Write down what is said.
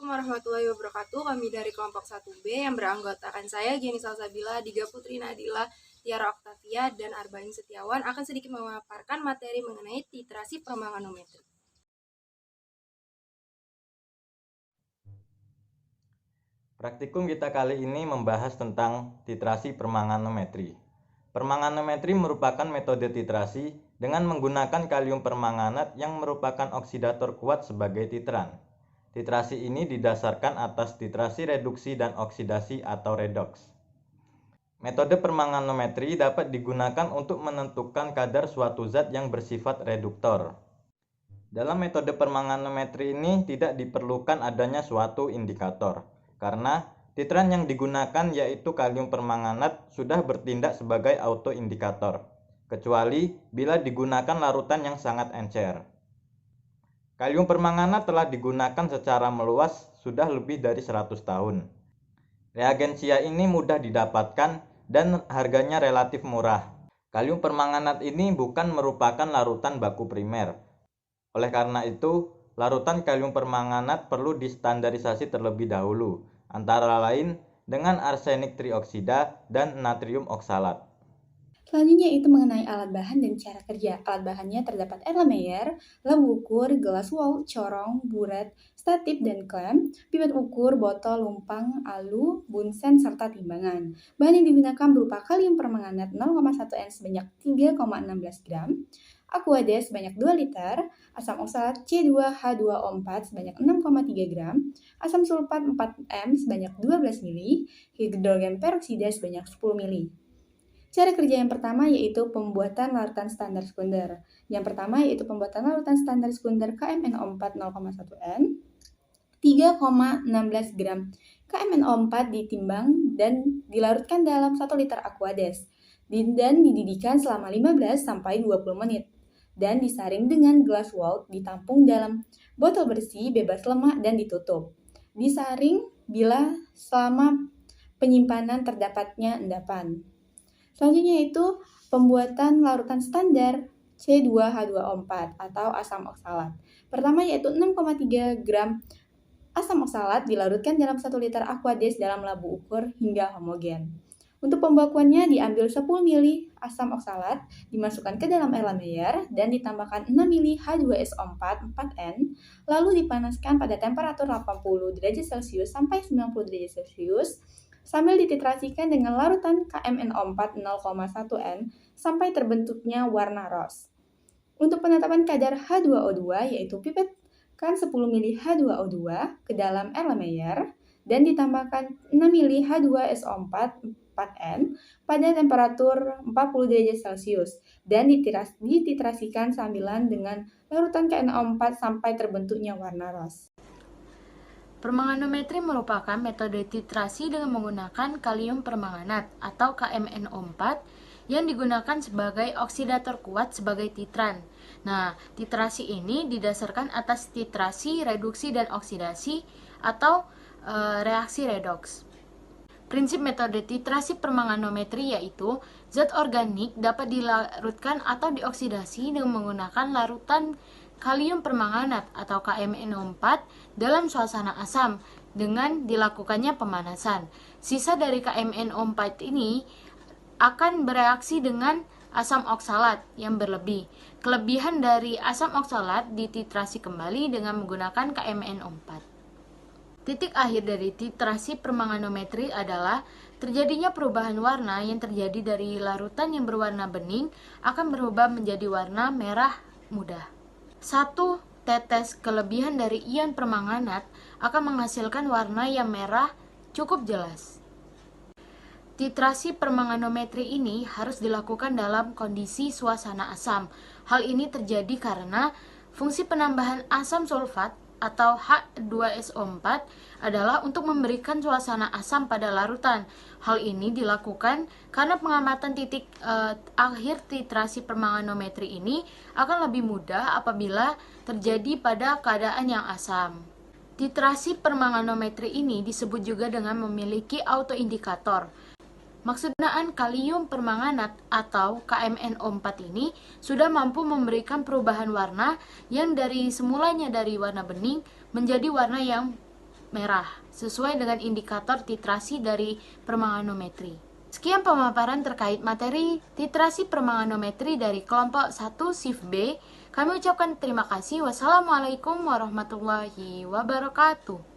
Assalamualaikum warahmatullahi wabarakatuh. Kami dari kelompok 1B yang beranggotakan saya, Geni Salsabila, Diga Putri Nadila, Tiara Oktavia, dan Arba'in Setiawan akan sedikit memaparkan materi mengenai titrasi permanganometri. Praktikum kita kali ini membahas tentang titrasi permanganometri. Permanganometri merupakan metode titrasi dengan menggunakan kalium permanganat yang merupakan oksidator kuat sebagai titran. Titrasi ini didasarkan atas titrasi reduksi dan oksidasi atau redox. Metode permanganometri dapat digunakan untuk menentukan kadar suatu zat yang bersifat reduktor. Dalam metode permanganometri ini tidak diperlukan adanya suatu indikator, karena titran yang digunakan yaitu kalium permanganat sudah bertindak sebagai autoindikator, kecuali bila digunakan larutan yang sangat encer. Kalium permanganat telah digunakan secara meluas sudah lebih dari 100 tahun. Reagensia ini mudah didapatkan dan harganya relatif murah. Kalium permanganat ini bukan merupakan larutan baku primer. Oleh karena itu, larutan kalium permanganat perlu distandarisasi terlebih dahulu, antara lain dengan arsenik trioksida dan natrium oksalat. Selanjutnya itu mengenai alat bahan dan cara kerja. Alat bahannya terdapat Erlenmeyer, lembu ukur, gelas wow, corong, buret, statip dan klem, pipet ukur, botol, lumpang, alu, bunsen, serta timbangan. Bahan yang digunakan berupa kalium permanganat 0,1 N sebanyak 3,16 gram, aquades sebanyak 2 liter, asam oksalat C2H2O4 sebanyak 6,3 gram, asam sulfat 4M sebanyak 12 mili, hidrogen peroksida sebanyak 10 mili. Cara kerja yang pertama yaitu pembuatan larutan standar sekunder. Yang pertama yaitu pembuatan larutan standar sekunder KMNO4 0,1 N, 3,16 gram. KMNO4 ditimbang dan dilarutkan dalam 1 liter aquades dan dididihkan selama 15-20 menit dan disaring dengan gelas walt ditampung dalam botol bersih bebas lemak dan ditutup. Disaring bila selama penyimpanan terdapatnya endapan. Selanjutnya itu pembuatan larutan standar C2H2O4 atau asam oksalat. Pertama yaitu 6,3 gram asam oksalat dilarutkan dalam 1 liter aquades dalam labu ukur hingga homogen. Untuk pembakuannya diambil 10 mili asam oksalat, dimasukkan ke dalam Erlenmeyer dan ditambahkan 6 mili H2SO4 4N, lalu dipanaskan pada temperatur 80 derajat Celcius sampai 90 derajat Celcius, sambil dititrasikan dengan larutan KMNO4 0,1 N sampai terbentuknya warna ros. Untuk penetapan kadar H2O2 yaitu pipetkan 10 mili H2O2 ke dalam Erlenmeyer dan ditambahkan 6 mili H2SO4 4N pada temperatur 40 derajat Celcius dan dititrasikan sambilan dengan larutan KMNO4 sampai terbentuknya warna ros. Permanganometri merupakan metode titrasi dengan menggunakan kalium permanganat atau KMNO4 yang digunakan sebagai oksidator kuat sebagai titran. Nah, titrasi ini didasarkan atas titrasi, reduksi, dan oksidasi atau reaksi redoks. Prinsip metode titrasi permanganometri yaitu zat organik dapat dilarutkan atau dioksidasi dengan menggunakan larutan kalium permanganat atau KMNO4 dalam suasana asam dengan dilakukannya pemanasan. Sisa dari KMNO4 ini akan bereaksi dengan asam oksalat yang berlebih. Kelebihan dari asam oksalat dititrasi kembali dengan menggunakan KMNO4. Titik akhir dari titrasi permanganometri adalah terjadinya perubahan warna yang terjadi dari larutan yang berwarna bening akan berubah menjadi warna merah muda. 1 tetes kelebihan dari ion permanganat akan menghasilkan warna yang merah cukup jelas. Titrasi permanganometri ini harus dilakukan dalam kondisi suasana asam. Hal ini terjadi karena fungsi penambahan asam sulfat atau H2SO4 adalah untuk memberikan suasana asam pada larutan. Hal ini dilakukan karena pengamatan titik akhir titrasi permanganometri ini akan lebih mudah apabila terjadi pada keadaan yang asam. Titrasi permanganometri ini disebut juga dengan memiliki autoindikator. Maksudnya kalium permanganat atau KMNO4 ini sudah mampu memberikan perubahan warna yang dari semulanya dari warna bening menjadi warna yang merah, sesuai dengan indikator titrasi dari permanganometri. Sekian pemaparan terkait materi titrasi permanganometri dari kelompok 1 SIF B. Kami ucapkan terima kasih. Wassalamualaikum warahmatullahi wabarakatuh.